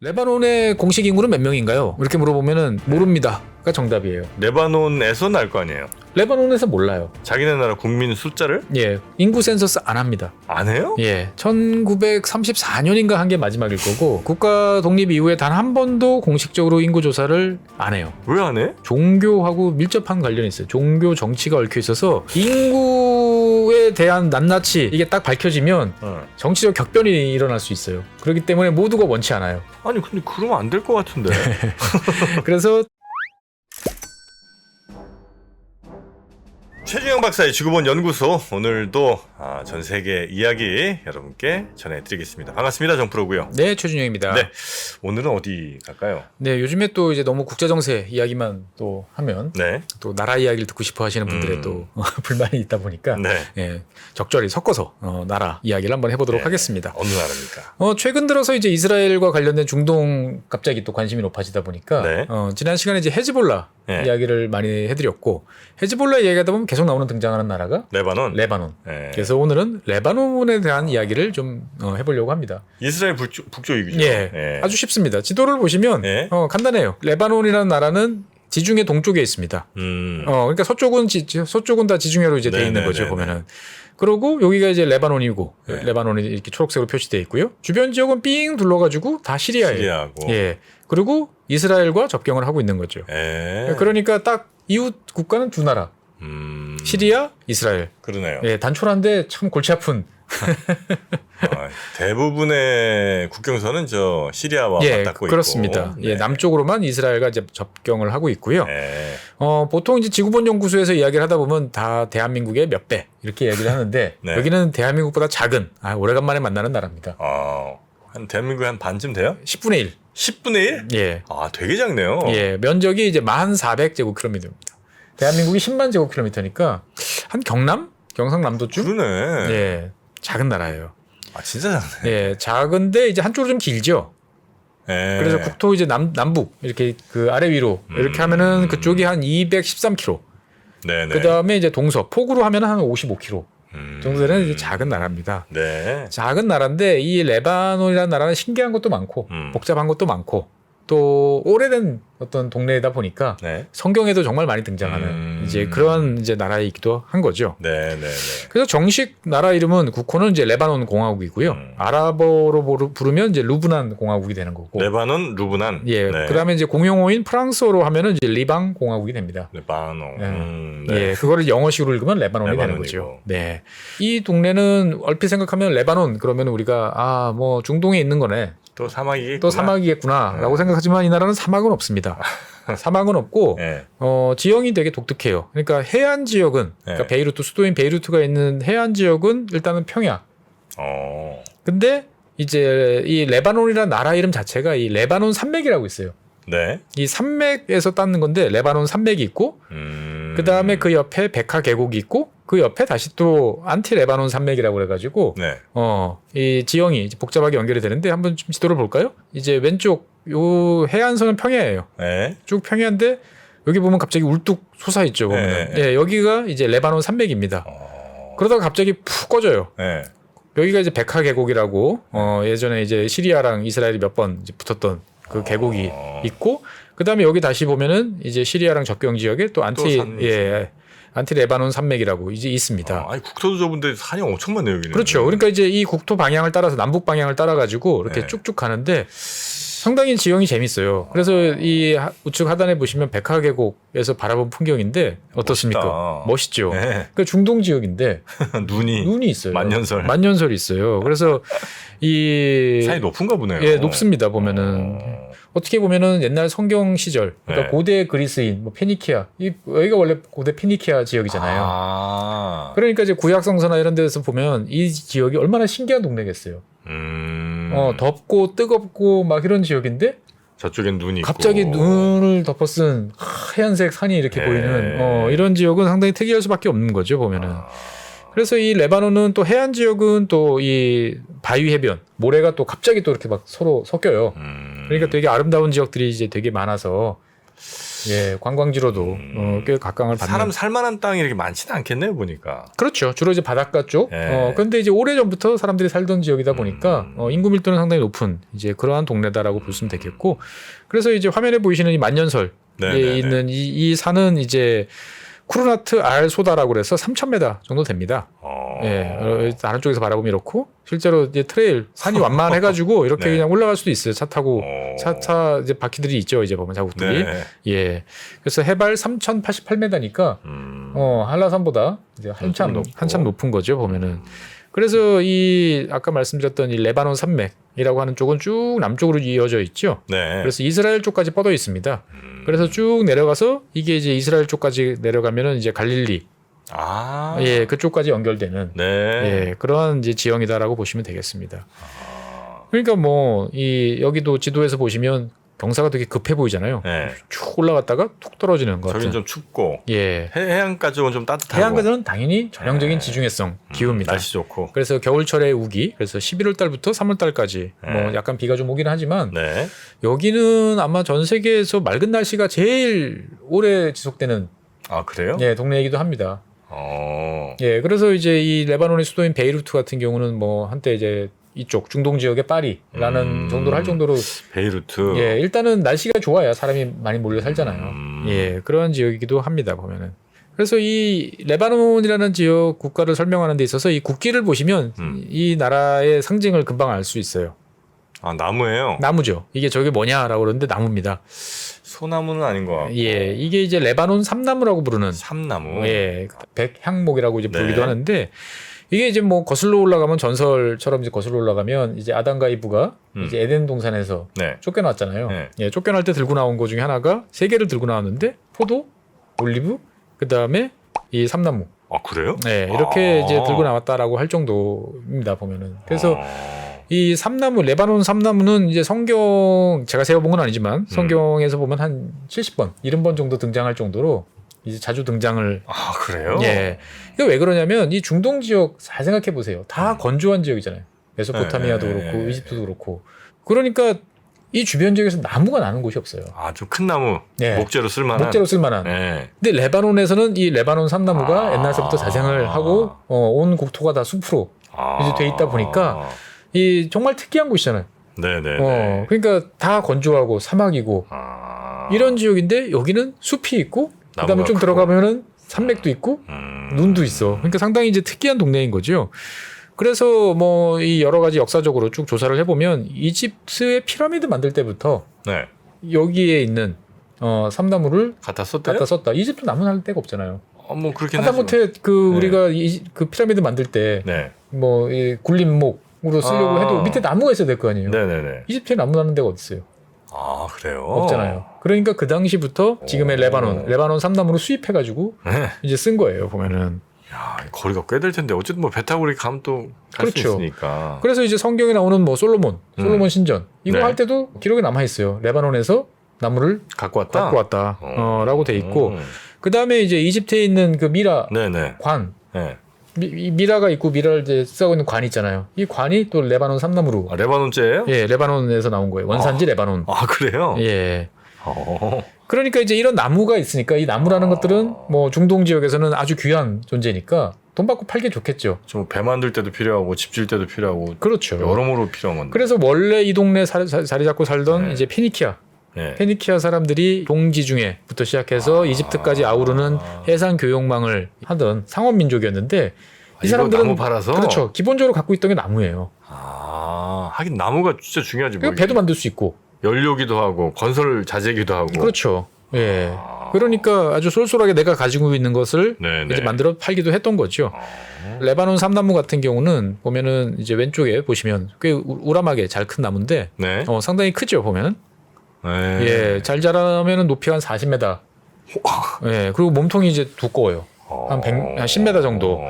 레바논의 공식 인구는 몇 명인가요? 이렇게 물어보면은 모릅니다가 정답이에요. 레바논에서 날 거 아니에요. 레바논에서 몰라요. 자기네 나라 국민 숫자를 예, 인구 센서스 안 합니다. 안 해요? 예, 1934년인가 한 게 마지막일 거고 국가 독립 이후에 단 한 번도 공식적으로 인구 조사를 안 해요. 왜 안 해? 종교하고 밀접한 관련이 있어요. 종교 정치가 얽혀 있어서 인구에 대한 낱낱이 이게 딱 밝혀지면 정치적 격변이 일어날 수 있어요. 그렇기 때문에 모두가 원치 않아요. 아니 근데 그러면 안 될 것 같은데. 그래서 최준영 박사의 지구본 연구소, 오늘도 전 세계 이야기 여러분께 전해드리겠습니다. 반갑습니다. 정프로고요. 네, 최준영입니다. 네, 오늘은 어디 갈까요? 네, 요즘에 또 이제 너무 국제 정세 이야기만 또 하면 네, 또 나라 이야기를 듣고 싶어 하시는 분들의 또 불만이 있다 보니까 네. 예, 적절히 섞어서 나라 이야기를 한번 해보도록 네. 하겠습니다. 어느 나라입니까? 최근 들어서 이제 이스라엘과 관련된 중동 갑자기 또 관심이 높아지다 보니까 네. 지난 시간에 이제 헤즈볼라 네. 이야기를 많이 해드렸고 헤즈볼라 이야기하다 보면 계속 나오는 등장하는 나라가 레바논. 레바논. 네. 그래서 오늘은 레바논에 대한 이야기를 좀 해보려고 합니다. 이스라엘 북쪽이죠. 예, 네. 아주 쉽습니다. 지도를 보시면 네. 간단해요. 레바논이라는 나라는 지중해 동쪽에 있습니다. 그러니까 서쪽은 다 지중해로 이제 돼 있는 거죠, 보면은. 그리고 여기가 이제 레바논이고, 네. 레바논이 이렇게 초록색으로 표시되어 있고요. 주변 지역은 삥 둘러가지고 다 시리아예요. 시리아고. 예. 그리고 이스라엘과 접경을 하고 있는 거죠. 예. 그러니까 딱 이웃 국가는 두 나라. 시리아, 이스라엘. 그러네요. 예, 단촐한데 참 골치 아픈. 대부분의 국경선은 저 시리아와 예, 맞닿고 그렇습니다. 있고. 예, 남쪽으로만 이스라엘과 이제 접경을 하고 있고요. 네. 보통 이제 지구본 연구소에서 이야기를 하다 보면 다 대한민국의 몇 배 이렇게 이야기를 하는데 네. 여기는 대한민국보다 작은 오래간만에 만나는 나라입니다. 한 대한민국의 한 반쯤 돼요? 10분의 1. 10분의 1? 예. 되게 작네요. 예, 면적이 이제 1400제곱킬로미터입니다. 대한민국이 10만 제곱킬로미터니까 한 경상남도쯤? 그러네. 예. 작은 나라예요. 진짜 작네. 예, 작은데 이제 한쪽으로 좀 길죠. 예. 그래서 국토 이제 남북 이렇게 그 아래 위로 이렇게 하면은 그쪽이 한 213km. 네네. 그 다음에 이제 동서 폭으로 하면 한 55km 정도 되는 이제 작은 나라입니다. 네. 작은 나라인데 이 레바논이라는 나라는 신기한 것도 많고 복잡한 것도 많고 또 오래된 어떤 동네이다 보니까 네. 성경에도 정말 많이 등장하는 이제 그런 이제 나라이기도 한 거죠. 네네네. 그래서 정식 나라 이름은 국호는 이제 레바논 공화국이고요. 아랍어로 부르면 이제 루브난 공화국이 되는 거고. 레바논, 루브난. 예. 네. 그다음에 이제 공용어인 프랑스어로 하면은 이제 리방 공화국이 됩니다. 레바논. 예, 그거를 영어식으로 읽으면 레바논이 되는 레바논이고. 거죠. 네. 이 동네는 얼핏 생각하면 레바논 그러면 우리가 뭐 중동에 있는 거네. 또 사막이겠구나. 또 사막이겠구나라고 생각하지만 이 나라는 사막은 없습니다. 사막은 없고 네. 지형이 되게 독특해요. 그러니까 해안 지역은 그러니까 네. 베이루트 수도인 베이루트가 있는 해안 지역은 일단은 평야. 근데 이제 이 레바논이라는 나라 이름 자체가 이 레바논 산맥이라고 있어요. 네. 이 산맥에서 땄는 건데 레바논 산맥이 있고 그 다음에 그 옆에 베카 계곡이 있고 그 옆에 다시 또 안티 레바논 산맥이라고 그래가지고 네. 이 지형이 이제 복잡하게 연결이 되는데 한번 좀 지도를 볼까요? 이제 왼쪽 요 해안선은 평야예요. 네. 쭉 평야인데 여기 보면 갑자기 울뚝 솟아 있죠. 보면은. 네. 예, 여기가 이제 레바논 산맥입니다. 그러다가 갑자기 푹 꺼져요. 네. 여기가 이제 베카 계곡이라고 예전에 이제 시리아랑 이스라엘이 몇 번 이제 붙었던 그 계곡이 있고 그다음에 여기 다시 보면은 이제 시리아랑 접경 지역에 또 안티 레바논 산맥이라고 이제 있습니다. 국토도 좁은데 산이 엄청 많네요, 여기는. 그렇죠. 그러니까 이제 이 국토 방향을 따라서 남북 방향을 따라 가지고 이렇게 네. 쭉쭉 가는데 상당히 지형이 재밌어요. 그래서 이 우측 하단에 보시면 베카 계곡에서 바라본 풍경인데 어떻습니까? 멋있죠. 네. 그러니까 중동 지역인데 눈이 있어요. 만년설이 있어요. 그래서 이 산이 높은가 보네요. 예, 높습니다. 보면은 어떻게 보면은 옛날 성경 시절, 그러니까 네. 고대 그리스인, 뭐 페니키아, 여기가 원래 고대 페니키아 지역이잖아요. 그러니까 이제 구약성서나 이런 데서 보면 이 지역이 얼마나 신기한 동네겠어요. 덥고 뜨겁고 막 이런 지역인데 저쪽엔 눈이 있고 갑자기 눈을 덮어쓴 하얀색 산이 이렇게 보이는 이런 지역은 상당히 특이할 수밖에 없는 거죠, 보면은. 그래서 이 레바논은 또 해안 지역은 또 이 바위 해변, 모래가 또 갑자기 또 이렇게 막 서로 섞여요. 그러니까 되게 아름다운 지역들이 이제 되게 많아서 예, 관광지로도 꽤 각광을 받는. 사람 살만한 땅이 이렇게 많지는 않겠네요, 보니까. 그렇죠. 주로 이제 바닷가 쪽. 예. 그런데 이제 오래전부터 사람들이 살던 지역이다 보니까 인구 밀도는 상당히 높은 이제 그러한 동네다라고 볼 수는 되겠고. 그래서 이제 화면에 보이시는 이 만년설에 네네네. 있는 이 산은 이제 쿠르나트 알 소다라고 그래서 3,000m 정도 됩니다. 예, 다른 쪽에서 바라보면 이렇고 실제로 이제 트레일 산이 완만해가지고 이렇게 네. 그냥 올라갈 수도 있어요. 차 타고 차 이제 바퀴들이 있죠. 이제 보면 자국들이. 네. 예, 그래서 해발 3,088m니까 한라산보다 이제 한참 높은 거죠. 보면은. 그래서 이 아까 말씀드렸던 이 레바논 산맥이라고 하는 쪽은 쭉 남쪽으로 이어져 있죠. 네. 그래서 이스라엘 쪽까지 뻗어 있습니다. 그래서 쭉 내려가서 이게 이제 이스라엘 쪽까지 내려가면은 이제 갈릴리 아. 예, 그쪽까지 연결되는 네. 예, 그러한 이제 지형이다라고 보시면 되겠습니다. 그러니까 뭐 이 여기도 지도에서 보시면 경사가 되게 급해 보이잖아요. 네. 쭉 올라갔다가 툭 떨어지는 것 저긴 같은. 좀 춥고 예. 해안가 쪽은 좀 따뜻하고 해안가는 당연히 전형적인 지중해성 기후입니다. 날씨 좋고. 그래서 겨울철에 우기, 그래서 11월 달부터 3월 달까지 네. 뭐 약간 비가 좀 오긴 하지만 네. 여기는 아마 전 세계에서 맑은 날씨가 제일 오래 지속되는 아 그래요? 예, 동네이기도 합니다. 어. 예, 그래서 이제 이 레바논의 수도인 베이루트 같은 경우는 뭐 한때 이제 이쪽 중동 지역의 파리라는 정도로 할 정도로 베이루트. 예, 일단은 날씨가 좋아야 사람이 많이 몰려 살잖아요. 예, 그러한 지역이기도 합니다, 보면은. 그래서 이 레바논이라는 지역 국가를 설명하는 데 있어서 이 국기를 보시면 이 나라의 상징을 금방 알 수 있어요. 아 나무예요. 나무죠. 이게 저게 뭐냐라고 그러는데 나무입니다. 소나무는 아닌 것 같고. 예, 이게 이제 레바논 삼나무라고 부르는 삼나무. 예, 백향목이라고 이제 부르기도 네. 하는데 이게 이제 뭐 거슬러 올라가면 전설처럼 이제 거슬러 올라가면 이제 아담과 이브가 이제 에덴 동산에서 네. 쫓겨났잖아요. 네. 예, 쫓겨날 때 들고 나온 거 중에 하나가 세 개를 들고 나왔는데 포도, 올리브, 그 다음에 이 삼나무. 아 그래요? 네, 이렇게 아. 이제 들고 나왔다라고 할 정도입니다. 보면은. 그래서 아. 이 삼나무, 레바논 삼나무는 이제 성경 제가 세워본 건 아니지만 성경에서 보면 한 70번, 70번 정도 등장할 정도로 이제 자주 등장을. 아 그래요? 예. 이게 왜 그러냐면 이 중동 지역 잘 생각해 보세요. 다 건조한 지역이잖아요. 메소포타미아도 네, 그렇고 네. 이집트도 그렇고. 그러니까 이 주변 지역에서 나무가 나는 곳이 없어요. 아주 큰 나무. 네. 목재로 쓸만한. 목재로 쓸만한. 네. 근데 레바논에서는 이 레바논 삼나무가 아. 옛날서부터 자생을 하고 온 국토가 다 숲으로 이제 돼 있다 보니까 이 정말 특이한 곳이잖아요. 네네. 그러니까 다 건조하고 사막이고 아. 이런 지역인데 여기는 숲이 있고 그다음에 나무가 좀 크고. 들어가면은 산맥도 있고 눈도 있어. 그러니까 상당히 이제 특이한 동네인 거죠. 그래서 뭐 이 여러 가지 역사적으로 쭉 조사를 해보면 이집트의 피라미드 만들 때부터 네. 여기에 있는 삼나무를 갖다 썼대요? 갖다 썼다. 이집트 나무 날 데가 없잖아요. 뭐 그렇긴 하죠. 하다못해 그 네. 우리가 그 피라미드 만들 때 네. 뭐 이 굴림목으로 쓰려고 아. 해도 밑에 나무가 있어야 될 거 아니에요. 네네네. 이집트에 나무 나는 데가 어디 있어요? 아 그래요? 없잖아요. 그러니까 그 당시부터 지금의 레바논 삼나무를 수입해가지고 네. 이제 쓴 거예요. 보면은. 야 거리가 꽤 될 텐데 어쨌든 뭐 배 타고 이렇게 가면 또 갈 수 그렇죠. 있으니까. 그래서 이제 성경에 나오는 뭐 솔로몬 신전 이거 네. 할 때도 기록이 남아 있어요. 레바논에서 나무를 갖고 왔다. 갖고 왔다라고 돼 있고 그 다음에 이제 이집트에 있는 그 미라 네네. 관 네. 미라가 있고 미라를 이제 쓰고 있는 관이 있잖아요. 이 관이 또 레바논 삼나무로 아, 레바논제예요? 예 레바논에서 나온 거예요. 원산지 레바논. 아 그래요? 예. 어. 그러니까 이제 이런 나무가 있으니까 이 나무라는 것들은 뭐 중동 지역에서는 아주 귀한 존재니까 돈 받고 팔기 좋겠죠. 좀 배 만들 때도 필요하고 집 질 때도 필요하고 그렇죠. 여러모로 필요한 건데. 그래서 원래 이 동네 자리 잡고 살던 네. 이제 페니키아 네. 페니키아 사람들이 동지중해부터 시작해서 이집트까지 아우르는 해상 교역망을 하던 상업 민족이었는데 이 이거 사람들은 나무 팔아서? 그렇죠. 기본적으로 갖고 있던 게 나무예요. 아 하긴 나무가 진짜 중요하지. 뭐 그러니까 배도 만들 수 있고. 연료기도 하고 건설 자재기도 하고. 그렇죠. 예. 그러니까 아주 쏠쏠하게 내가 가지고 있는 것을 네네. 이제 만들어 팔기도 했던 거죠. 레바논 삼나무 같은 경우는 보면은 이제 왼쪽에 보시면 꽤 우람하게 잘 큰 나무인데 네. 상당히 크죠 보면은. 네. 예, 잘 자라면은 높이가 한 40m. 예, 그리고 몸통이 이제 두꺼워요. 한 10m 정도.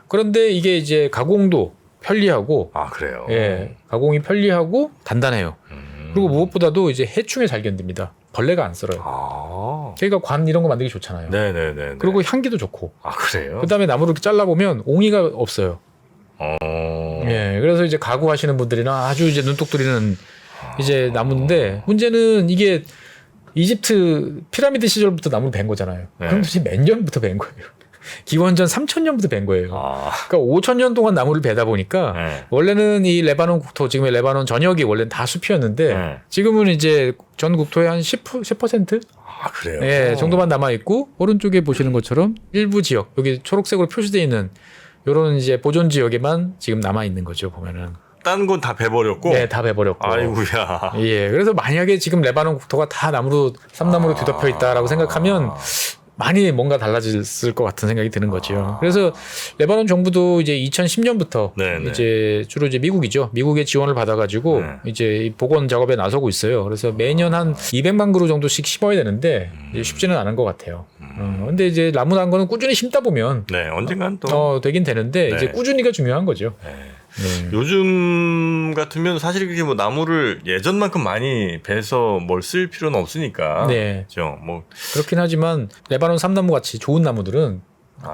그런데 이게 이제 가공도 편리하고, 아 그래요. 예, 가공이 편리하고 단단해요. 그리고 무엇보다도 이제 해충에 잘 견딥니다. 벌레가 안 썰어요. 아. 저희가 관 이런 거 만들기 좋잖아요. 네네네. 그리고 향기도 좋고. 아 그래요? 그다음에 나무를 이렇게 잘라보면 옹이가 없어요. 어. 예, 그래서 이제 가구 하시는 분들이나 아주 이제 눈독 들이는 이제 나무인데 문제는 이게 이집트 피라미드 시절부터 나무를 벤 거잖아요. 네. 그럼 도대체 몇 년부터 벤 거예요? 기원전 3,000년부터 벤 거예요. 아, 그러니까 5,000년 동안 나무를 베다 보니까 네. 원래는 이 레바논 국토, 지금의 레바논 전역이 원래는 다 숲이었는데 네. 지금은 이제 전 국토의 한 10%? 아 그래요. 예, 정도만 남아 있고 오른쪽에 보시는 것처럼 일부 지역 여기 초록색으로 표시되어 있는 이런 이제 보존 지역에만 지금 남아 있는 거죠 보면은. 딴 건 다 베버렸고. 네, 다 베버렸고. 아이고야. 예, 그래서 만약에 지금 레바논 국토가 다 나무로 삼나무로 뒤덮여 있다라고 생각하면 많이 뭔가 달라졌을 것 같은 생각이 드는 거죠. 그래서 레바논 정부도 이제 2010년부터 네네. 이제 주로 이제 미국이죠. 미국의 지원을 받아가지고 네. 이제 이 복원 작업에 나서고 있어요. 그래서 매년 한 200만 그루 정도씩 심어야 되는데 이제 쉽지는 않은 것 같아요. 근데 이제 나무 난 거는 꾸준히 심다 보면 네, 언젠간 또. 되긴 되는데 네. 이제 꾸준히가 중요한 거죠. 네. 네. 요즘 같으면 사실 그게 뭐 나무를 예전만큼 많이 베서 뭘 쓸 필요는 없으니까. 네. 그죠. 뭐 그렇긴 하지만 레바논 삼나무 같이 좋은 나무들은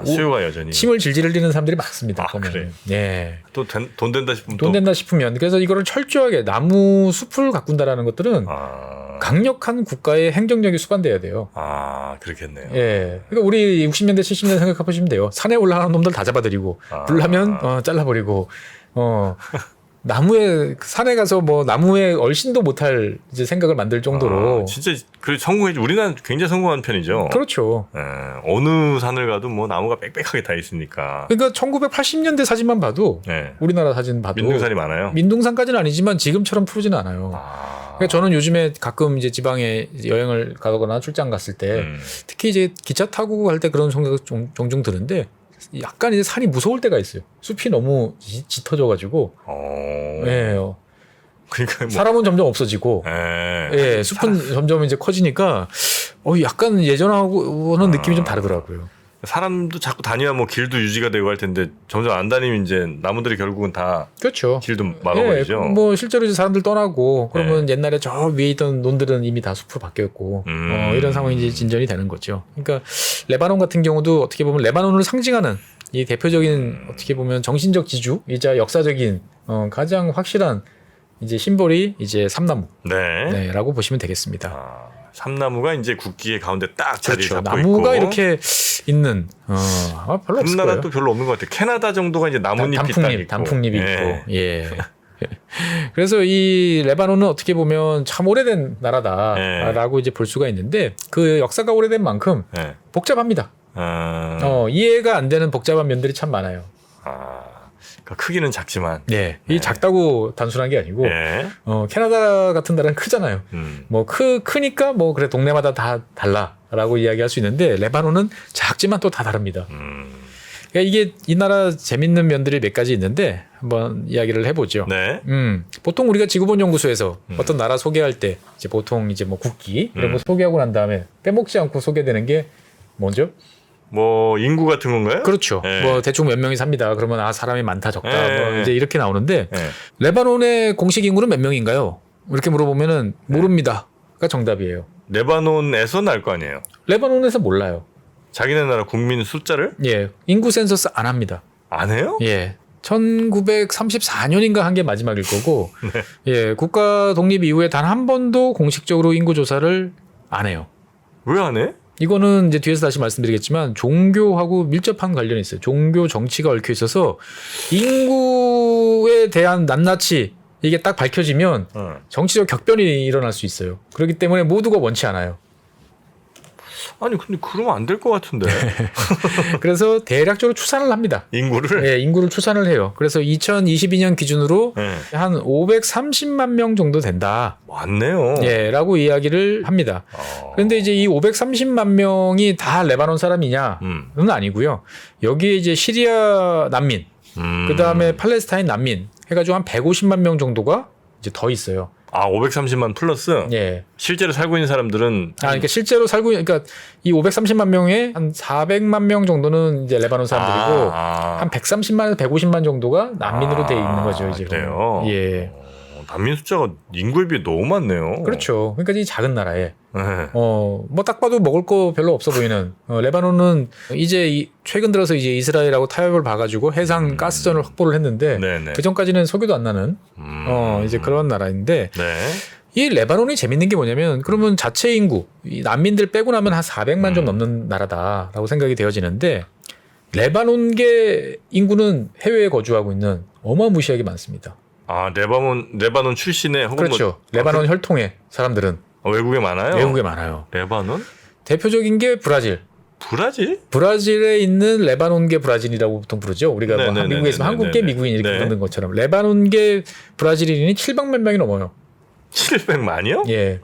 수요가 여전히. 침을 질질 흘리는 사람들이 많습니다. 아, 보면. 그래요? 네. 또 돈 된다 싶으면 돈 또. 된다 싶으면 그래서 이거를 철저하게 나무 숲을 가꾼다라는 것들은 아, 강력한 국가의 행정력이 수반돼야 돼요. 아 그렇겠네요. 예. 그러니까 우리 60년대 70년대 생각해 보시면 돼요. 산에 올라가는 놈들 다 잡아들이고 아. 불나면 잘라버리고 나무에 산에 가서 뭐 나무에 얼씬도 못할 이제 생각을 만들 정도로 아, 진짜 그 성공했지. 우리나라 굉장히 성공한 편이죠. 그렇죠. 예, 어느 산을 가도 뭐 나무가 빽빽하게 다 있으니까. 그러니까 1980년대 사진만 봐도 예. 우리나라 사진 봐도 민둥산이 많아요. 민둥산까지는 아니지만 지금처럼 푸르지는 않아요. 아, 그러니까 저는 요즘에 가끔 이제 지방에 여행을 가거나 출장 갔을 때 특히 이제 기차 타고 갈 때 그런 생각이 종종 드는데 약간 이제 산이 무서울 때가 있어요. 숲이 너무 짙어져가지고. 예. 그러니까 뭐. 사람은 점점 없어지고. 예. 예. 숲은 점점 이제 커지니까 약간 예전하고는 느낌이 좀 다르더라고요. 사람도 자꾸 다녀야 뭐 길도 유지가 되고 할 텐데 점점 안 다니면 이제 나무들이 결국은 다 그렇죠. 길도 막아버리죠. 예, 뭐 실제로 이제 사람들 떠나고 그러면 옛날에 저 위에 있던 논들은 이미 다 숲으로 바뀌었고 이런 상황이 이제 진전이 되는 거죠. 그러니까 레바논 같은 경우도 어떻게 보면 레바논을 상징하는 이 대표적인 어떻게 보면 정신적 지주이자 역사적인 가장 확실한 이제 심볼이 이제 삼나무 네. 라고 보시면 되겠습니다. 아, 삼나무가 이제 국기의 가운데 딱 자리 그렇죠. 잡고 있고. 나무가 이렇게 있는 별로 없을 우리나라 거예요. 또 별로 없는 것 같아요. 캐나다 정도가 이제 나뭇잎이 딱 있고. 단풍잎이 예. 있고. 예. 그래서 이 레바논은 어떻게 보면 참 오래된 나라다라고 이제 볼 수가 있는데 그 역사가 오래된 만큼 예. 복잡합니다. 아, 이해가 안 되는 복잡한 면들이 참 많아요. 그러니까 크기는 작지만. 네. 이 작다고 단순한 게 아니고 예. 캐나다 같은 나라는 크잖아요. 뭐 크니까 뭐 그래 동네마다 다 달라라고 이야기할 수 있는데 레바논은 작지만 또 다 다릅니다. 그러니까 이게 이 나라 재밌는 면들이 몇 가지 있는데 한번 이야기를 해보죠. 네. 보통 우리가 지구본 연구소에서 어떤 나라 소개할 때 이제 보통 이제 뭐 국기 이런 거 소개하고 난 다음에 빼먹지 않고 소개되는 게 뭐죠? 뭐 인구 같은 건가요? 그렇죠. 예. 뭐 대충 몇 명이 삽니다. 그러면 사람이 많다 적다 예. 뭐 이제 이렇게 나오는데 예. 레바논의 공식 인구는 몇 명인가요? 이렇게 물어보면은 모릅니다가 정답이에요. 레바논에서는 알 거 아니에요. 레바논에서 몰라요. 자기네 나라 국민 숫자를 예, 인구 센서스 안 합니다. 안 해요? 예. 1934년인가 한 게 마지막일 거고, 예, 국가 독립 이후에 단 한 번도 공식적으로 인구 조사를 안 해요. 왜 안 해? 이거는 이제 뒤에서 다시 말씀드리겠지만 종교하고 밀접한 관련이 있어요. 종교 정치가 얽혀 있어서 인구에 대한 낱낱이 이게 딱 밝혀지면 정치적 격변이 일어날 수 있어요. 그렇기 때문에 모두가 원치 않아요. 아니 근데 그러면 안 될 것 같은데. 그래서 대략적으로 추산을 합니다. 인구를. 예, 인구를 추산을 해요. 그래서 2022년 기준으로 예. 한 530만 명 정도 된다. 많네요. 예, 라고 이야기를 합니다. 그런데 이제 이 530만 명이 다 레바논 사람이냐는 아니고요. 여기에 이제 시리아 난민, 그 다음에 팔레스타인 난민 해가지고 한 150만 명 정도가 이제 더 있어요. 아, 530만 플러스? 예. 실제로 살고 있는 사람들은 그러니까 실제로 그러니까 이 530만 명에 한 400만 명 정도는 이제 레바논 사람들이고 한 130만에서 150만 정도가 난민으로 돼 있는 거죠, 이제. 그래요? 예. 난민 숫자가 인구에 비해 너무 많네요. 그렇죠. 그러니까 이 작은 나라에 네. 뭐 딱 봐도 먹을 거 별로 없어 보이는 레바논은 이제 최근 들어서 이제 이스라엘하고 타협을 봐가지고 해상 가스전을 확보를 했는데 네네. 그 전까지는 석유도 안 나는 이제 그런 나라인데 네. 이 레바논이 재밌는 게 뭐냐면 그러면 자체 인구 이 난민들 빼고 나면 한 400만 좀 넘는 나라다라고 생각이 되어지는데 레바논계 인구는 해외에 거주하고 있는 어마무시하게 많습니다. 아 레바논 출신의 혹은 그렇죠. 레바논 혈통의 사람들은 외국에 많아요. 외국에 많아요. 레바논? 대표적인 게 브라질. 브라질? 브라질에 있는 레바논계 브라질이라고 보통 부르죠. 우리가 뭐 네네네네네네. 미국에 있으면 한국계 미국인 이렇게 네. 부르는 것처럼 레바논계 브라질인이 700만 명이 넘어요. 700만이요? 예,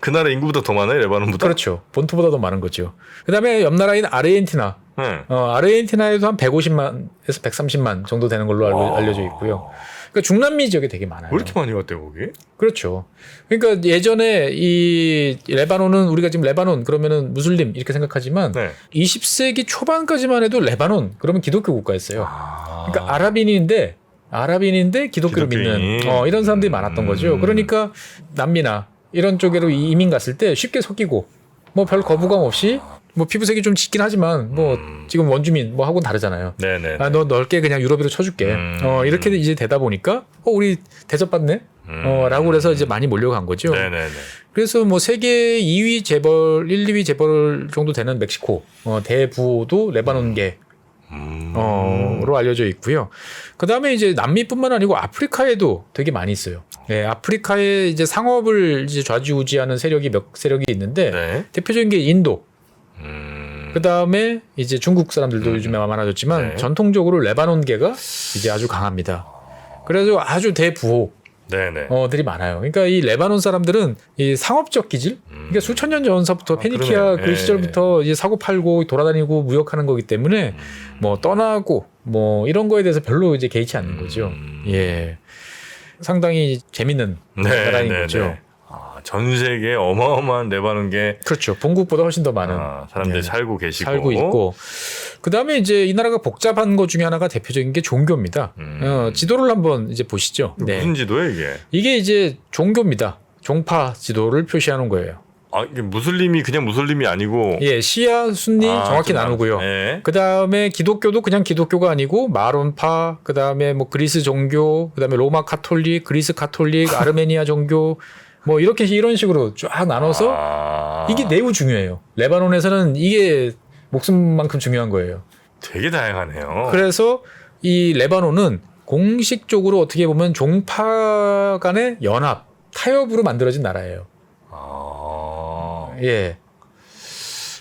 그 나라 인구보다 더 많아요, 레바논보다? 그렇죠. 본토보다 더 많은 거죠. 그다음에 옆 나라인 아르헨티나. 네. 아르헨티나에도 한 150만에서 130만 정도 되는 걸로 알려져 있고요. 그러니까 중남미 지역에 되게 많아요. 왜 이렇게 많이 갔대요, 거기? 그렇죠. 그러니까 예전에 이 레바논은 우리가 지금 레바논 그러면은 무슬림 이렇게 생각하지만 네. 20세기 초반까지만 해도 레바논 그러면 기독교 국가였어요. 그러니까 아랍인인데 기독교를 기독교인이. 믿는 이런 사람들이 많았던 거죠. 그러니까 남미나 이런 쪽으로 이민 갔을 때 쉽게 섞이고 뭐 별 거부감 없이 뭐 피부색이 좀 짙긴 하지만 뭐 지금 원주민 뭐 하고는 다르잖아요. 네네. 아, 너 넓게 그냥 유럽으로 쳐줄게. 이렇게 이제 되다 보니까 우리 대접받네. 라고 그래서 이제 많이 몰려간 거죠. 네네네. 그래서 뭐 세계 2위 재벌, 1, 2위 재벌 정도 되는 멕시코 대부도 레바논계 로 알려져 있고요. 그 다음에 이제 남미뿐만 아니고 아프리카에도 되게 많이 있어요. 예, 아프리카에 이제 상업을 이제 좌지우지하는 세력이 몇 세력이 있는데 네. 대표적인 게 인도. 그 다음에 이제 중국 사람들도 요즘에 많아졌지만 네. 전통적으로 레바논계가 이제 아주 강합니다. 그래서 아주 대부호 네네. 들이 많아요. 그러니까 이 레바논 사람들은 이 상업적 기질, 그러니까 수천 년 전서부터 페니키아 그러네요. 그 예. 시절부터 이제 사고 팔고 돌아다니고 무역하는 거기 때문에 뭐 떠나고 뭐 이런 거에 대해서 별로 이제 개의치 않는 거죠. 예, 상당히 재밌는 나라인 거죠. 전 세계에 어마어마한 레바논계 그렇죠. 본국보다 훨씬 더 많은 사람들이 예, 살고 계시고 살고 있고. 그 다음에 이제 이 나라가 복잡한 것 중에 하나가 대표적인 게 종교입니다. 지도를 한번 이제 보시죠. 네. 무슨 지도예요 이게? 이게 이제 종교입니다. 종파 지도를 표시하는 거예요. 아 이게 무슬림이 그냥 무슬림이 아니고 예, 시아, 순니 정확히 나누고요. 네. 그 다음에 기독교도 그냥 기독교가 아니고 마론파, 그 다음에 뭐 그리스 종교, 그 다음에 로마 카톨릭, 그리스 카톨릭, 아르메니아 종교, 뭐 이렇게 이런 식으로 쫙 나눠서 이게 매우 중요해요. 레바논에서는 이게 목숨만큼 중요한 거예요. 되게 다양하네요. 그래서 이 레바논은 공식적으로 어떻게 보면 종파 간의 연합, 타협으로 만들어진 나라예요. 예.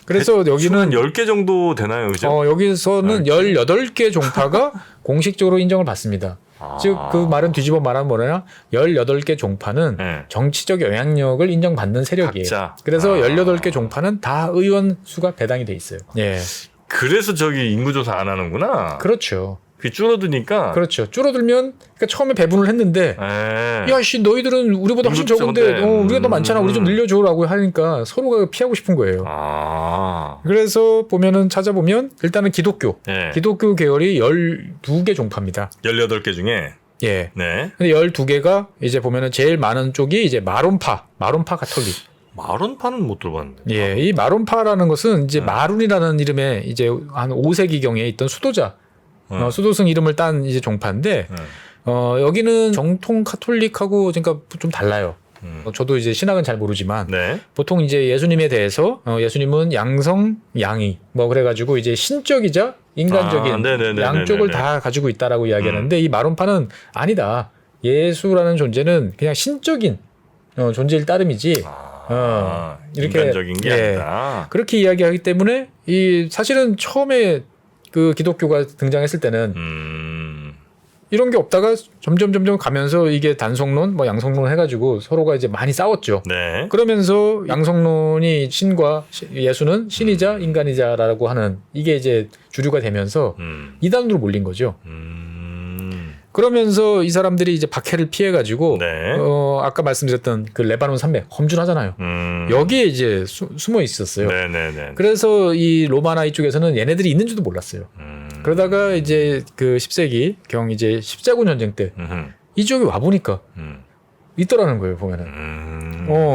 그래서 여기는 한 10개 정도 되나요, 그죠? 여기서는 18개 종파가 공식적으로 인정을 받습니다. 즉 그 말은 뒤집어 말하면 뭐냐? 18개 종파는 네. 정치적 영향력을 인정받는 세력이에요. 각자. 그래서 18개 종파는 다 의원 수가 배당이 돼 있어요. 예. 그래서 저기 인구조사 안 하는구나. 그렇죠. 그게 줄어드니까. 그렇죠. 줄어들면 그러니까 처음에 배분을 했는데 예. 야, 씨, 너희들은 우리보다 훨씬 인구 적은데 적은데. 우리가 더 많잖아. 우리 좀 늘려줘라고 하니까 서로가 피하고 싶은 거예요. 그래서 보면은 찾아보면 일단은 기독교. 예. 기독교 계열이 12개 종파입니다. 18개 중에. 예. 네. 근데 12개가 이제 보면은 제일 많은 쪽이 이제 마론파 가톨릭. 마론파는 못 들어봤는데. 예. 이 마론파라는 것은 이제 마룬이라는 이름의 이제 한 5세기경에 있던 수도자, 수도승 이름을 딴 이제 종파인데, 여기는 정통 카톨릭하고 그러니까 좀 달라요. 저도 이제 신학은 잘 모르지만 네. 보통 이제 예수님에 대해서 예수님은 양성 양이 뭐 그래가지고 이제 신적이자 인간적인 네네네네네네. 양쪽을 다 가지고 있다라고 이야기하는데 이 마론파는 아니다. 예수라는 존재는 그냥 신적인 존재일 따름이지. 이렇게 인간적인 게 아니다. 그렇게 이야기하기 때문에 이 사실은 처음에 그 기독교가 등장했을 때는 이런 게 없다가 점점 가면서 이게 단성론, 뭐 양성론 해가지고 서로가 이제 많이 싸웠죠. 네. 그러면서 양성론이 신과 예수는 신이자 인간이자라고 하는 이게 이제 주류가 되면서 이단으로 몰린 거죠. 그러면서 이 사람들이 이제 박해를 피해가지고 네. 아까 말씀드렸던 그 레바논 산맥 험준하잖아요. 여기에 이제 숨어 있었어요. 네네네. 그래서 이 로마나 이쪽에서는 얘네들이 있는 줄도 몰랐어요. 그러다가 이제 그 10세기 경 이제 십자군 전쟁 때 이쪽에 와 보니까 있더라는 거예요, 보면은.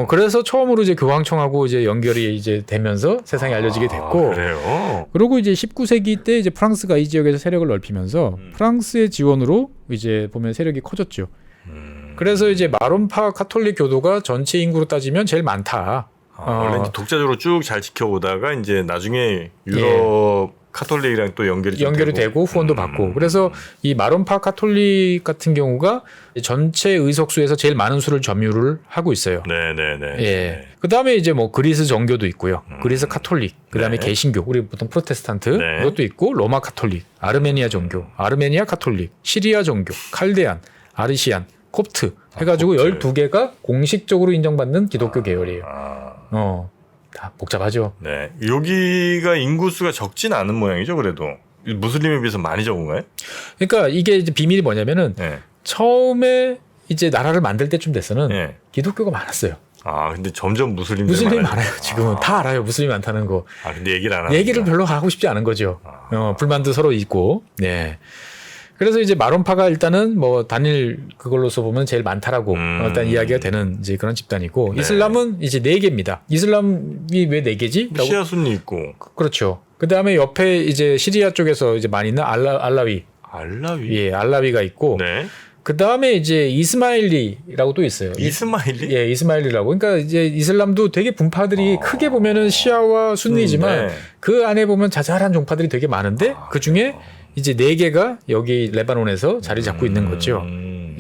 그래서 처음으로 이제 교황청하고 이제 연결이 이제 되면서 세상에 알려지게 됐고. 그래요. 그리고 이제 19세기 때 이제 프랑스가 이 지역에서 세력을 넓히면서 프랑스의 지원으로 이제 보면 세력이 커졌죠. 그래서 이제 마론파 카톨릭 교도가 전체 인구로 따지면 제일 많다. 원래 이제 독자적으로 쭉 잘 지켜오다가 이제 나중에 유럽 카톨릭이랑 또 연결이 되고 후원도 받고. 그래서 이 마론파 카톨릭 같은 경우가 전체 의석수에서 제일 많은 수를 점유를 하고 있어요. 네네네. 예. 그 다음에 이제 뭐 그리스 정교도 있고요. 그리스 카톨릭, 그 다음에 네. 개신교, 우리 보통 프로테스탄트 네. 그것도 있고, 로마 카톨릭, 아르메니아 종교, 아르메니아 카톨릭, 시리아 종교, 칼데안, 아르시안, 콥트 해가지고 콥트. 12개가 공식적으로 인정받는 기독교 계열이에요. 아, 다 복잡하죠. 네. 여기가 인구수가 적진 않은 모양이죠, 그래도. 무슬림에 비해서 많이 적은가요? 그러니까 이게 이제 비밀이 뭐냐면은 네. 처음에 이제 나라를 만들 때쯤 돼서는 네. 기독교가 많았어요. 아, 근데 점점 무슬림들이 무슬림이 많아요. 지금은 다 알아요. 무슬림이 많다는 거. 아, 근데 얘기를 안 하는 얘기를 별로 하고 싶지 않은 거죠. 불만도 서로 있고. 네. 그래서 이제 마론파가 일단은 뭐 단일 그걸로서 보면 제일 많다라고 일단 이야기가 되는 이제 그런 집단이고, 네. 이슬람은 이제 4개입니다. 이슬람이 왜 4개지? 시아 순니 있고 그렇죠. 그 다음에 옆에 이제 시리아 쪽에서 이제 많이 있는 알라위. 알라위. 예, 알라위가 있고. 네. 그 다음에 이제 이스마일리라고 또 있어요. 이스마일리? 예, 이스마일리라고. 그러니까 이제 이슬람도 되게 분파들이 크게 보면은 시아와 순니지만 네. 그 안에 보면 자잘한 종파들이 되게 많은데 그 중에 이제 4개가 여기 레바논에서 자리 잡고 있는 거죠.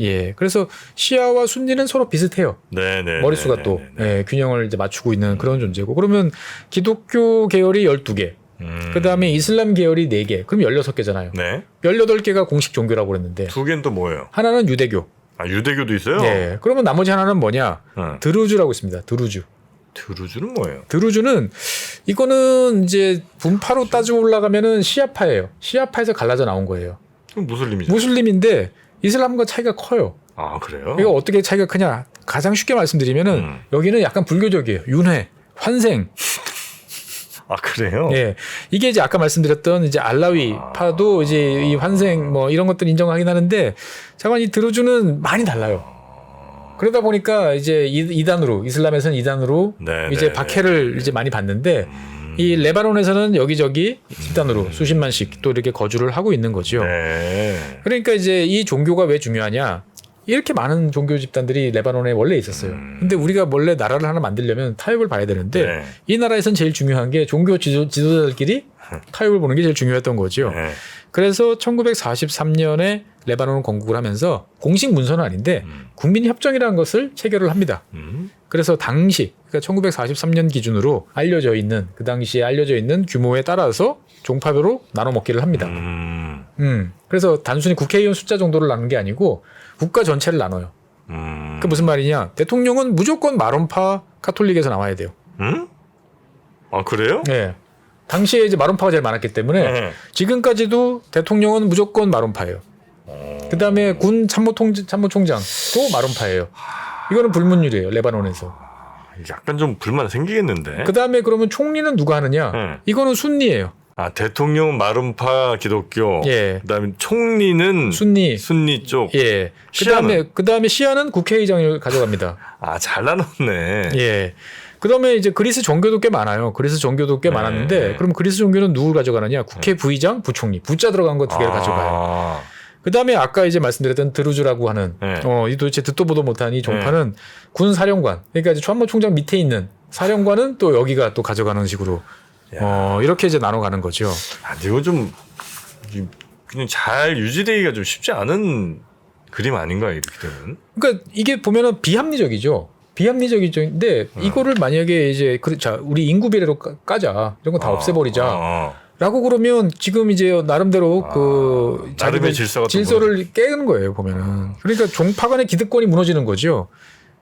예. 그래서 시아와 순니는 서로 비슷해요. 네네. 머릿수가 또 예, 균형을 이제 맞추고 있는 그런 존재고. 그러면 기독교 계열이 12개. 그 다음에 이슬람 계열이 4개. 그럼 16개잖아요. 네. 18개가 공식 종교라고 그랬는데 두 개는 또 뭐예요? 하나는 유대교. 아, 유대교도 있어요? 예. 그러면 나머지 하나는 뭐냐? 드루즈라고 있습니다. 드루즈. 드루즈는 뭐예요? 드루즈는 이거는 이제 분파로 따지고 올라가면은 시아파예요. 시아파에서 갈라져 나온 거예요. 그럼 무슬림이죠. 무슬림인데 이슬람과 차이가 커요. 아, 그래요? 이거 어떻게 차이가 크냐? 가장 쉽게 말씀드리면은 여기는 약간 불교적이에요. 윤회, 환생. 아, 그래요? 예. 이게 이제 아까 말씀드렸던 이제 알라위 파도 이제 이 환생 뭐 이런 것들 인정하긴 하는데, 잠깐 이 드루즈는 많이 달라요. 그러다 보니까 이제 이단으로, 이슬람에서는 이단으로 네, 이제 네, 박해를 이제 많이 받는데, 이 레바논에서는 여기저기 집단으로 수십만씩 또 이렇게 거주를 하고 있는 거죠. 네. 그러니까 이제 이 종교가 왜 중요하냐? 이렇게 많은 종교 집단들이 레바논에 원래 있었어요. 근데 우리가 원래 나라를 하나 만들려면 타협을 봐야 되는데, 네. 이 나라에선 제일 중요한 게 종교 지도자들끼리 타협을 보는 게 제일 중요했던 거죠. 네. 그래서 1943년에 레바논을 건국을 하면서 공식 문서는 아닌데 국민협정이라는 것을 체결을 합니다. 그래서 당시, 그러니까 1943년 기준으로 알려져 있는, 그 당시에 알려져 있는 규모에 따라서 종파별로 나눠 먹기를 합니다. 그래서 단순히 국회의원 숫자 정도를 나눈 게 아니고 국가 전체를 나눠요. 그 무슨 말이냐? 대통령은 무조건 마론파 카톨릭에서 나와야 돼요. 아, 그래요? 예. 당시에 이제 마론파가 제일 많았기 때문에 네. 지금까지도 대통령은 무조건 마론파예요. 그 다음에 군 참모총장도 마론파예요. 이거는 불문율이에요, 레바논에서. 약간 좀 불만 생기겠는데. 그 다음에 그러면 총리는 누가 하느냐? 네. 이거는 순니예요. 아, 대통령은 마름파 기독교. 예. 그다음에 총리는 순니. 쪽. 예. 시아는? 그 다음에 시아는 국회의장을 가져갑니다. 아, 잘 나눴네. 예. 그 다음에 이제 그리스 종교도 꽤 많아요. 그리스 종교도 꽤 네. 많았는데, 그럼 그리스 종교는 누굴 가져가느냐? 국회 부의장, 부총리. 부자 들어간 거 2개를 가져가요. 아, 그 다음에 아까 이제 말씀드렸던 드루즈라고 하는, 네. 이 도대체 듣도 보도 못한 이 종파는 군 사령관, 그러니까 이제 참모총장 밑에 있는 사령관은 또 여기가 또 가져가는 식으로, 이렇게 이제 나눠가는 거죠. 아, 근데 이거 좀 그냥 잘 유지되기가 좀 쉽지 않은 그림 아닌가 이렇게 되면? 그러니까 이게 보면은 비합리적이죠. 비합리적이죠인데 이거를 만약에 이제 자 우리 인구 비례로 까자, 이런 거 다 없애버리자. 라고 그러면 지금 이제 나름대로 그 나름의 자기들 질서가 질서를 깨는 거예요, 보면은. 그러니까 종파 간의 기득권이 무너지는 거죠.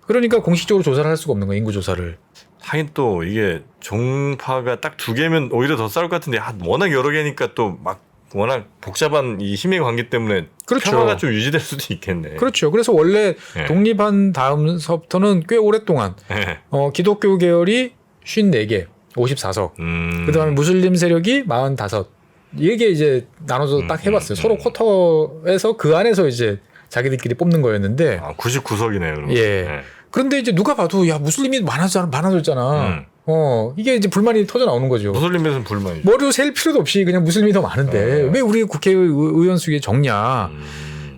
그러니까 공식적으로 조사를 할 수가 없는 거예요, 인구 조사를. 하긴 또 이게 종파가 딱 2개면 오히려 더 싸울 것 같은데 워낙 여러 개니까 또 막 워낙 복잡한 이 힘의 관계 때문에 그렇죠. 평화가 좀 유지될 수도 있겠네. 그렇죠. 그래서 원래 네. 독립한 다음서부터는 꽤 오랫동안 네. 기독교 계열이 54개, 54석. 그다음에 무슬림 세력이 45. 이게 이제 나눠서 딱 해봤어요. 서로 쿼터에서 그 안에서 이제 자기들끼리 뽑는 거였는데. 아, 99석이네요. 그럼. 예. 네. 그런데 이제 누가 봐도 야 무슬림이 많아졌잖아. 이게 이제 불만이 터져 나오는 거죠. 무슬림에서는 불만이죠. 머리로 셀 필요도 없이 그냥 무슬림이 더 많은데 왜 우리 국회의원 수에 적냐.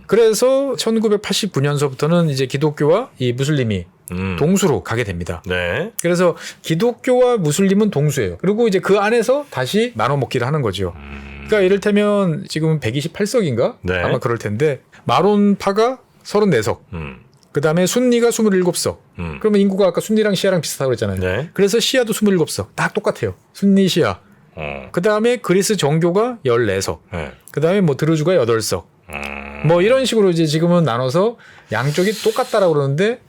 그래서 1989년서부터는 이제 기독교와 이 무슬림이 동수로 가게 됩니다. 네. 그래서 기독교와 무슬림은 동수예요. 그리고 이제 그 안에서 다시 나눠 먹기를 하는 거죠. 그러니까 이를테면 지금 128석인가? 네. 아마 그럴 텐데 마론파가 34석. 그 다음에 순니가 27석. 그러면 인구가 아까 순니랑 시아랑 비슷하다고 그랬잖아요. 네. 그래서 시아도 27석. 딱 똑같아요. 순니 시아. 그 다음에 그리스 정교가 14석. 네. 그 다음에 뭐 드루즈가 8석. 뭐 이런 식으로 이제 지금은 나눠서 양쪽이 똑같다라고 그러는데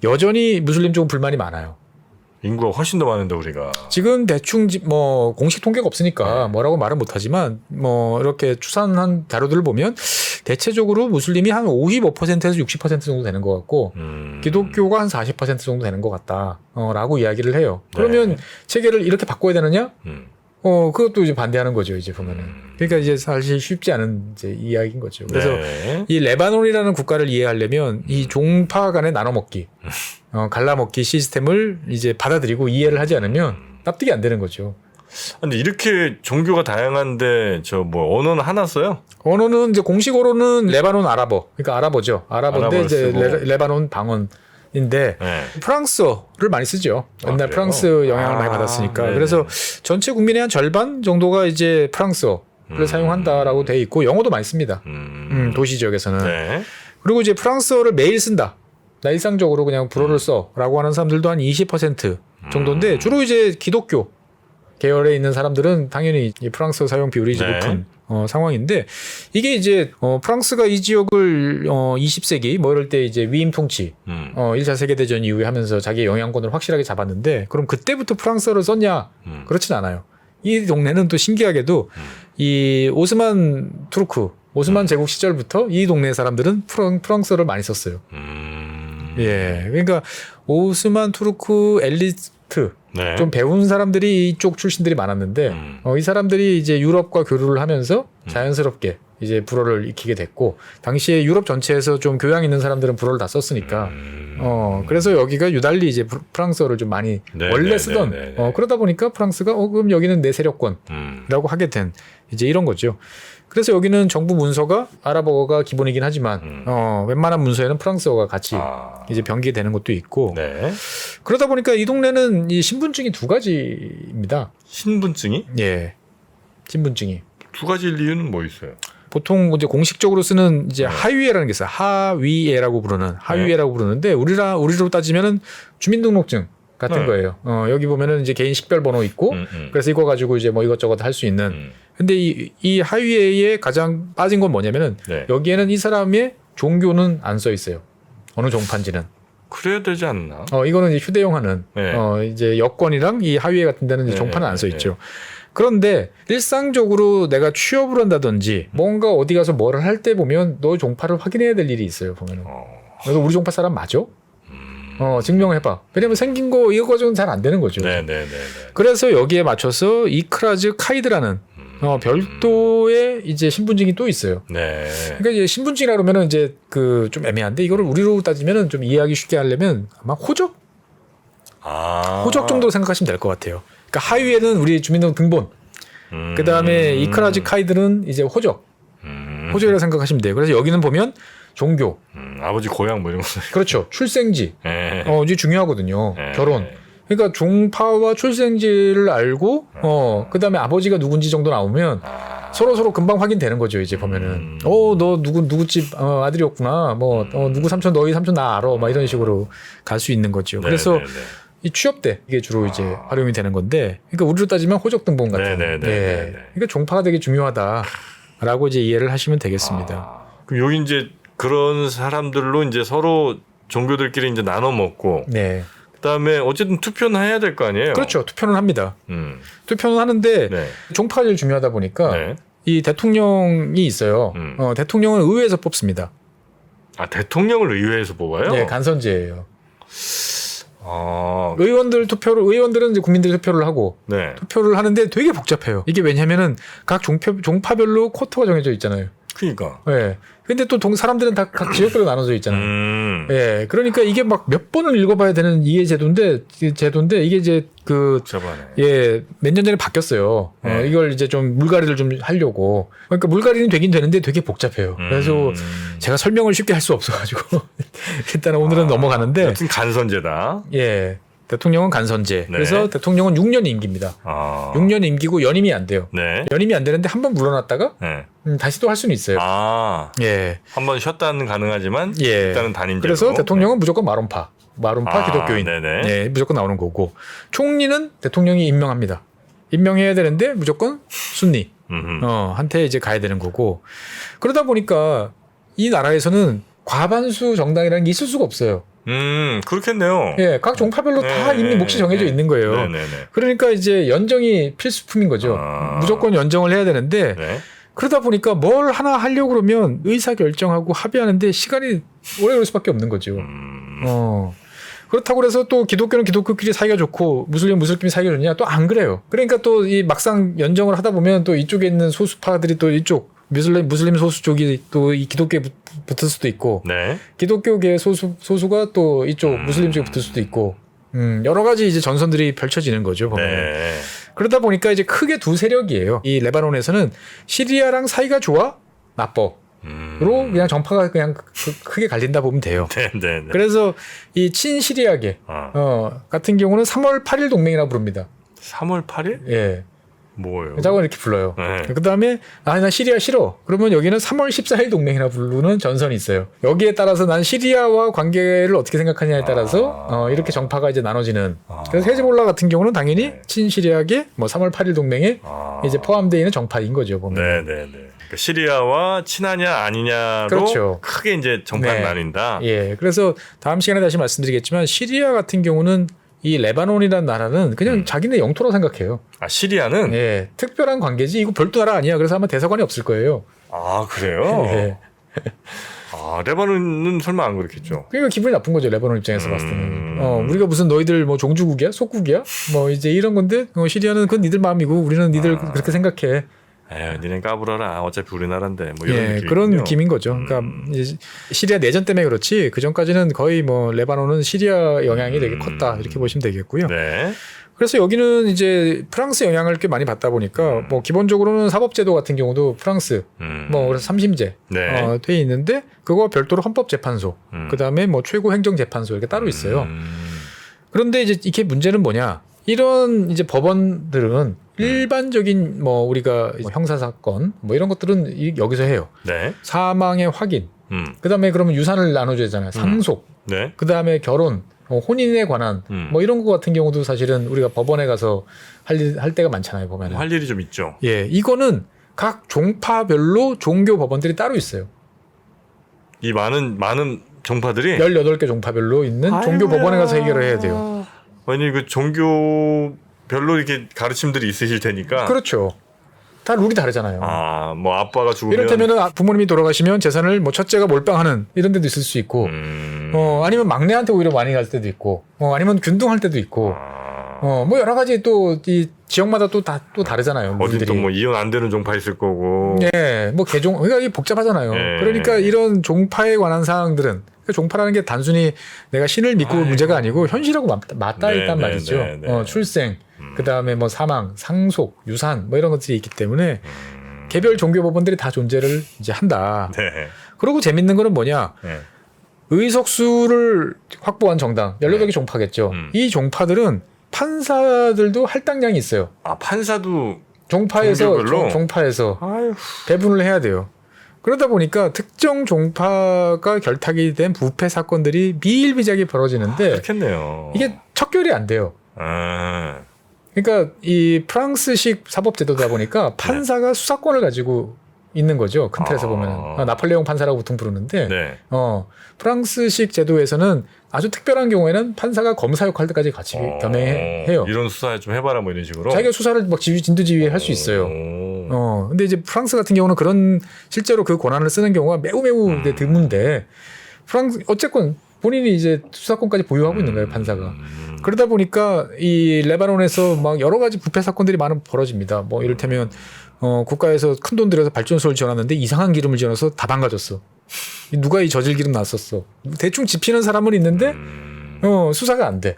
여전히 무슬림 쪽은 불만이 많아요. 인구가 훨씬 더 많은데 우리가. 지금 대충 뭐 공식 통계가 없으니까 뭐라고 말은 못하지만 뭐 이렇게 추산한 자료들을 보면 대체적으로 무슬림이 한 55%에서 60% 정도 되는 것 같고 기독교가 한 40% 정도 되는 것 같다라고 이야기를 해요. 그러면 네. 체계를 이렇게 바꿔야 되느냐? 그것도 이제 반대하는 거죠, 이제 보면은. 그러니까 이제 사실 쉽지 않은 이제 이야기인 거죠. 그래서 네. 이 레바논이라는 국가를 이해하려면 이 종파 간의 나눠먹기, 갈라먹기 시스템을 이제 받아들이고 이해를 하지 않으면 납득이 안 되는 거죠. 근데 이렇게 종교가 다양한데 저 뭐 언어는 하나 써요? 언어는 이제 공식 언어는 레바논 아랍어, 그러니까 아랍어죠. 아랍어인데 아랍어를 이제 쓰고. 레바논 방언인데 네. 프랑스어를 많이 쓰죠. 옛날 그래요? 프랑스 영향을 많이 받았으니까. 네네. 그래서 전체 국민의 한 절반 정도가 이제 프랑스어를 사용한다라고 돼 있고 영어도 많이 씁니다. 도시 지역에서는. 네. 그리고 이제 프랑스어를 매일 쓴다. 나 일상적으로 그냥 불어를 써라고 하는 사람들도 한 20% 정도인데 주로 이제 기독교 계열에 있는 사람들은 당연히 이 프랑스어 사용 비율이 이제 네. 높은 상황인데 이게 이제 프랑스가 이 지역을 20세기 뭐 이럴 때 이제 위임 통치 1차 세계대전 이후에 하면서 자기의 영향권을 확실하게 잡았는데 그럼 그때부터 프랑스어를 썼냐? 그렇진 않아요. 이 동네는 또 신기하게도 이 오스만 제국 시절부터 이 동네 사람들은 프랑스어를 많이 썼어요. 예, 그러니까 오스만 투르크 엘리트 네. 좀 배운 사람들이 이쪽 출신들이 많았는데 이 사람들이 이제 유럽과 교류를 하면서 자연스럽게 이제 불어를 익히게 됐고 당시에 유럽 전체에서 좀 교양 있는 사람들은 불어를 다 썼으니까 그래서 여기가 유달리 이제 프랑스어를 좀 많이 네, 원래 네, 쓰던 네, 네. 그러다 보니까 프랑스가 그럼 여기는 내 세력권이라고 하게 된 이제 이런 거죠. 그래서 여기는 정부 문서가 아랍어가 기본이긴 하지만 웬만한 문서에는 프랑스어가 같이 이제 병기되는 것도 있고 네. 그러다 보니까 이 동네는 이 신분증이 두 가지입니다. 신분증이 예, 신분증이 두 가지일 이유는 뭐 있어요? 보통 이제 공식적으로 쓰는 이제 하위에라는 게 있어요. 하위에라고 부르는 하위에라고 부르는데 우리로 따지면은 주민등록증 같은 네. 거예요. 여기 보면은 이제 개인 식별번호 있고 그래서 이거 가지고 이제 뭐 이것저것 할 수 있는. 근데 이 하위에에 가장 빠진 건 뭐냐면은 네. 여기에는 이 사람의 종교는 안 써 있어요. 어느 종파인지는. 그래야 되지 않나? 이거는 이제 휴대용하는 네. 이제 여권이랑 이 하위에 같은 데는 이제 네, 종파는 안 써 네, 있죠. 그런데 일상적으로 내가 취업을 한다든지 뭔가 어디 가서 뭐를 할 때 보면 너 종파를 확인해야 될 일이 있어요. 보면은. 너 우리 종파 사람 맞아? 증명해봐. 왜냐면 생긴 거 이거 가지고는 잘 안 되는 거죠. 네네네. 그래서 여기에 맞춰서 이크라즈 카이드라는 별도의 이제 신분증이 또 있어요. 네. 그러니까 이제 신분증이라 그러면은 이제 그 좀 애매한데 이거를 우리로 따지면은 좀 이해하기 쉽게 하려면 아마 호적 정도 생각하시면 될 것 같아요. 그러니까 하위에는 우리 주민등록 등본, 그 다음에 이크라즈 카이드는 이제 호적이라고 생각하시면 돼요. 그래서 여기는 보면 종교, 아버지 고향 뭐 이런 거. 그렇죠. 출생지, 네. 이게 중요하거든요. 네. 결혼. 그러니까 종파와 출생지를 알고, 그 다음에 아버지가 누군지 정도 나오면 서로 금방 확인되는 거죠. 이제 보면은, 너 누구 집 아들이었구나. 뭐, 누구 삼촌, 너희 삼촌 나 알아. 막 이런 식으로 갈 수 있는 거죠. 그래서 네네네. 이 취업 때 이게 주로 이제 활용이 되는 건데, 그러니까 우리로 따지면 호적 등본 같은. 네네네. 예. 그러니까 종파가 되게 중요하다라고 이제 이해를 하시면 되겠습니다. 그럼 여기 이제 그런 사람들로 이제 서로 종교들끼리 이제 나눠 먹고, 네. 그다음에 어쨌든 투표는 해야 될 거 아니에요? 그렇죠. 투표는 합니다. 음. 투표는 하는데 네. 종파가 제일 중요하다 보니까 네. 이 대통령이 있어요. 대통령은 의회에서 뽑습니다. 대통령을 의회에서 뽑아요? 네, 간선제예요. 아, 의원들은 이제 국민들이 투표를 하고 네. 투표를 하는데 되게 복잡해요. 이게 왜냐면은 각 종파별로 쿼터가 정해져 있잖아요. 그러니까. 예. 근데 또 사람들은 다 각 지역별로 나눠져 있잖아요. 예. 그러니까 이게 막 몇 번을 읽어봐야 되는 이해 제도인데 이게 이제 복잡하네. 예, 몇 년 전에 바뀌었어요. 이걸 이제 좀 물갈이를 좀 하려고. 그러니까 물갈이는 되긴 되는데 되게 복잡해요. 그래서 제가 설명을 쉽게 할 수 없어가지고 일단 오늘은 넘어가는데. 여튼 간선제다. 예. 대통령은 간선제. 네. 그래서 대통령은 6년 임기입니다. 6년 임기고 연임이 안 돼요. 네. 연임이 안 되는데 한 번 물러났다가 네. 다시 또 할 수는 있어요. 예. 한번 쉬었다는 가능하지만 예. 일단은 단임제로. 그래서 대통령은 무조건 마론파 기독교인. 네네. 예, 무조건 나오는 거고. 총리는 대통령이 임명합니다. 임명해야 되는데 무조건 순니. 한테 이제 가야 되는 거고. 그러다 보니까 이 나라에서는 과반수 정당이라는 게 있을 수가 없어요. 그렇겠네요. 예, 각 종파별로 다 이미 몫이 정해져 있는 거예요. 네네네. 그러니까 이제 연정이 필수품인 거죠. 무조건 연정을 해야 되는데 네. 그러다 보니까 뭘 하나 하려고 그러면 의사 결정하고 합의하는데 시간이 오래 걸릴 수밖에 없는 거죠. 그렇다고 그래서 또 기독교는 기독교끼리 사이가 좋고 무슬림은 무슬림끼리 사이가 좋냐? 또 안 그래요. 그러니까 또 이 막상 연정을 하다 보면 또 이쪽에 있는 소수파들이 또 이쪽 무슬림 소수 쪽이 또 이 기독교에 붙을 수도 있고, 네. 기독교계 소수가 또 이쪽 무슬림 쪽에 붙을 수도 있고, 여러 가지 이제 전선들이 펼쳐지는 거죠. 보면. 네. 그러다 보니까 이제 크게 두 세력이에요. 이 레바논에서는 시리아랑 사이가 좋아, 나빠로 그냥 정파가 그냥 크게 갈린다 보면 돼요. 네. 그래서 이 친시리아계 같은 경우는 3월 8일 동맹이라고 부릅니다. 3월 8일? 예. 뭐예요? 자고 이렇게 불러요. 네. 그 다음에 난 시리아 싫어. 그러면 여기는 3월 14일 동맹이라 부르는 전선이 있어요. 여기에 따라서 난 시리아와 관계를 어떻게 생각하냐에 따라서 이렇게 정파가 이제 나눠지는. 그래서 헤즈볼라 같은 경우는 당연히 친시리아계 뭐 3월 8일 동맹에 이제 포함되어 있는 정파인 거죠. 보면. 네. 그러니까 시리아와 친하냐 아니냐로 그렇죠. 크게 이제 정파를 나뉜다. 예. 그래서 다음 시간에 다시 말씀드리겠지만 시리아 같은 경우는 이 레바논이라는 나라는 그냥 자기네 영토라고 생각해요. 시리아는? 예. 특별한 관계지 이거 별도 나라 아니야. 그래서 아마 대사관이 없을 거예요. 그래요? 예. 레바논은 설마 안 그렇겠죠? 그러니까 기분이 나쁜 거죠. 레바논 입장에서 봤을 때는. 우리가 무슨 너희들 뭐 종주국이야? 속국이야? 뭐 이제 이런 건데 시리아는 그건 니들 마음이고 우리는 니들 그렇게 생각해. 니네 까불어라. 어차피 우리나라인데 뭐 이런 느낌. 그런 느낌인 거죠. 그러니까 이제 시리아 내전 때문에 그렇지 그 전까지는 거의 뭐 레바논은 시리아 영향이 되게 컸다 이렇게 보시면 되겠고요. 네. 그래서 여기는 이제 프랑스 영향을 꽤 많이 받다 보니까 뭐 기본적으로는 사법제도 같은 경우도 프랑스 뭐 그래서 삼심제 네. 돼 있는데 그거와 별도로 헌법재판소 그다음에 뭐 최고 행정재판소 이렇게 따로 있어요. 그런데 이제 이게 문제는 뭐냐? 이런 이제 법원들은 일반적인 뭐 우리가 형사 사건 뭐 이런 것들은 여기서 해요. 네. 사망의 확인. 그다음에 그러면 유산을 나눠줘야 되잖아요. 상속. 네. 그다음에 결혼. 혼인에 관한 뭐 이런 거 같은 경우도 사실은 우리가 법원에 가서 할 때가 많잖아요. 보면은. 할 일이 좀 있죠. 예, 이거는 각 종파별로 종교 법원들이 따로 있어로 이 많은 종파들이 18개 종파별로 있는 종교 법원에 가서 해결을 해야 돼요. 아니 그 종교별로 이렇게 가르침들이 있으실 테니까. 그렇죠. 다 룰이 다르잖아요. 뭐 아빠가 죽으면 이를테면 부모님이 돌아가시면 재산을 뭐 첫째가 몰빵하는 이런 데도 있을 수 있고, 아니면 막내한테 오히려 많이 갈 때도 있고, 아니면 균등할 때도 있고, 뭐 여러 가지 또 이 지역마다 또 다르잖아요. 어디 또 뭐 이혼 안 되는 종파 있을 거고. 예, 뭐 개종 그러니까 이게 복잡하잖아요. 그러니까 이런 종파에 관한 사항들은 그러니까 종파라는 게 단순히 내가 신을 믿고 문제가 아니고 현실하고 맞닿아 있단 말이죠. 출생, 그 다음에 뭐 사망, 상속, 유산 뭐 이런 것들이 있기 때문에 개별 종교 법원들이 다 존재를 이제 한다. 네. 그리고 재밌는 거는 뭐냐? 의석수를 확보한 정당 18개 종파겠죠. 이 종파들은 판사들도 할당량이 있어요. 판사도 종파에서 배분을 해야 돼요. 그러다 보니까 특정 종파가 결탁이 된 부패 사건들이 미일비재하게 벌어지는데 그렇겠네요. 이게 척결이 안 돼요. 그러니까 이 프랑스식 사법제도다 보니까 판사가 수사권을 가지고 있는 거죠. 큰 틀에서 보면 나폴레옹 판사라고 보통 부르는데 프랑스식 제도에서는 아주 특별한 경우에는 판사가 검사 역할까지 같이 겸해해요. 이런 수사 좀 해봐라 뭐 이런 식으로. 자기가 수사를 막 진두지휘 할 수 있어요. 근데 이제 프랑스 같은 경우는 그런 실제로 그 권한을 쓰는 경우가 매우 드문데 어쨌건 본인이 이제 수사권까지 보유하고 있는 거예요, 판사가. 그러다 보니까 이 레바논에서 막 여러 가지 부패 사건들이 많이 벌어집니다. 뭐 이를테면 국가에서 큰 돈 들여서 발전소를 지어놨는데 이상한 기름을 지어놔서 다 망가졌어. 누가 이 저질 기름 놨었어. 대충 지피는 사람은 있는데 수사가 안 돼.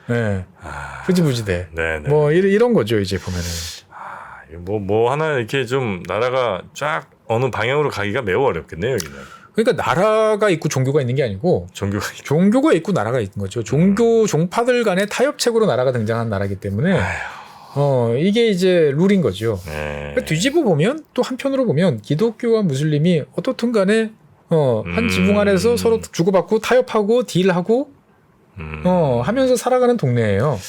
네. 흐지부지돼. 네네. 뭐 이런 거죠 이제 보면은. 뭐 하나 이렇게 좀 나라가 쫙 어느 방향으로 가기가 매우 어렵겠네요 여기는. 그러니까 나라가 있고 종교가 있는 게 아니고 종교가 있고 나라가 있는 거죠. 종파들 간의 타협책으로 나라가 등장한 나라이기 때문에 이게 이제 룰인 거죠. 네. 그러니까 뒤집어 보면 또 한편으로 보면 기독교와 무슬림이 어떻든 간에 한 지붕 안에서 서로 주고받고 타협하고 딜하고 하면서 살아가는 동네예요.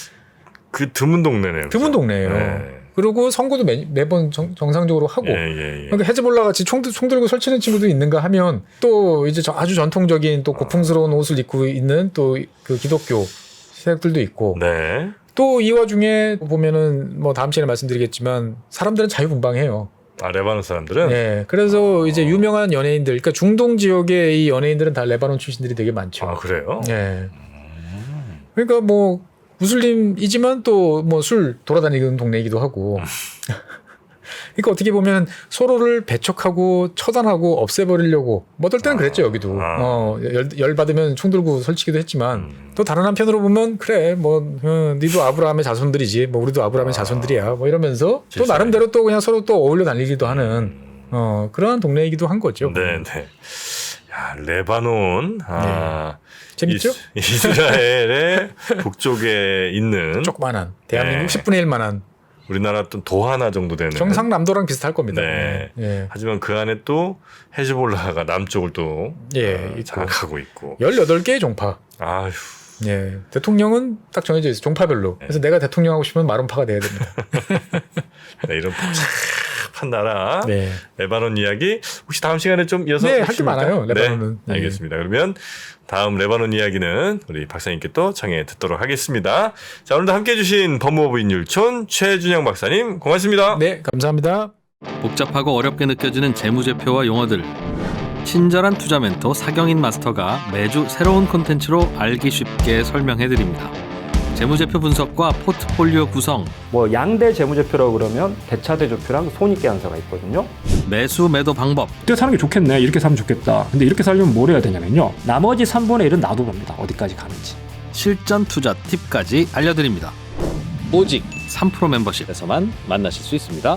그 드문 동네네요. 드문 동네예요. 네. 그리고 선거도 매번 정상적으로 하고 그러니까 헤즈볼라 같이 총 들고 설치는 친구도 있는가 하면 또 이제 아주 전통적인 또 고풍스러운 옷을 입고 있는 또 그 기독교 세력들도 있고 네. 또 이 와중에 보면은 뭐 다음 시간에 말씀드리겠지만 사람들은 자유분방해요. 레바논 사람들은 네, 그래서 이제 유명한 연예인들, 그러니까 중동 지역의 이 연예인들은 다 레바논 출신들이 되게 많죠. 그래요? 네. 그러니까 뭐 무슬림이지만 또 뭐 술 돌아다니는 동네이기도 하고. 그러니까 어떻게 보면 서로를 배척하고 처단하고 없애버리려고 뭐 어떨 때는 그랬죠 여기도. 열 받으면 총 들고 설치기도 했지만 또 다른 한편으로 보면 그래 뭐 니도 아브라함의 자손들이지 뭐 우리도 아브라함의 자손들이야 뭐 이러면서 또 나름대로 또 그냥 서로 또 어울려 다니기도 하는 그러한 동네이기도 한 거죠. 네네. 야 레바논. 재밌죠? 이스라엘의 북쪽에 있는 조그만한 대한민국 10분의 1만한 우리나라 또 도 하나 정도 되는 경상남도랑 비슷할 겁니다. 네. 예. 하지만 그 안에 또 헤즈볼라가 남쪽을 또 장악하고 있고 18개의 종파. 아휴. 예. 대통령은 딱 정해져 있어요. 종파별로. 그래서 내가 대통령 하고 싶으면 마론파가 돼야 됩니다. 네, 이런 복잡한 나라 네. 레바논 이야기 혹시 다음 시간에 좀 이어서 네, 할 게 많아요. 레바논은. 네, 알겠습니다. 그러면 다음 레바논 이야기는 우리 박사님께 또 청해 듣도록 하겠습니다. 자, 오늘도 함께해 주신 법무부 인율촌 최준영 박사님 고맙습니다. 네, 감사합니다. 복잡하고 어렵게 느껴지는 재무제표와 용어들. 친절한 투자 멘토 사경인 마스터가 매주 새로운 콘텐츠로 알기 쉽게 설명해드립니다. 재무제표 분석과 포트폴리오 구성, 뭐 양대 재무제표라고 그러면 대차대조표랑 손익계산서가 있거든요. 매수 매도 방법, 이때 사는 게 좋겠네. 이렇게 사면 좋겠다. 근데 이렇게 살려면 뭘 해야 되냐면요. 나머지 3분의 1은 놔둬봅니다. 어디까지 가는지. 실전 투자 팁까지 알려드립니다. 오직 3프로 멤버십에서만 만나실 수 있습니다.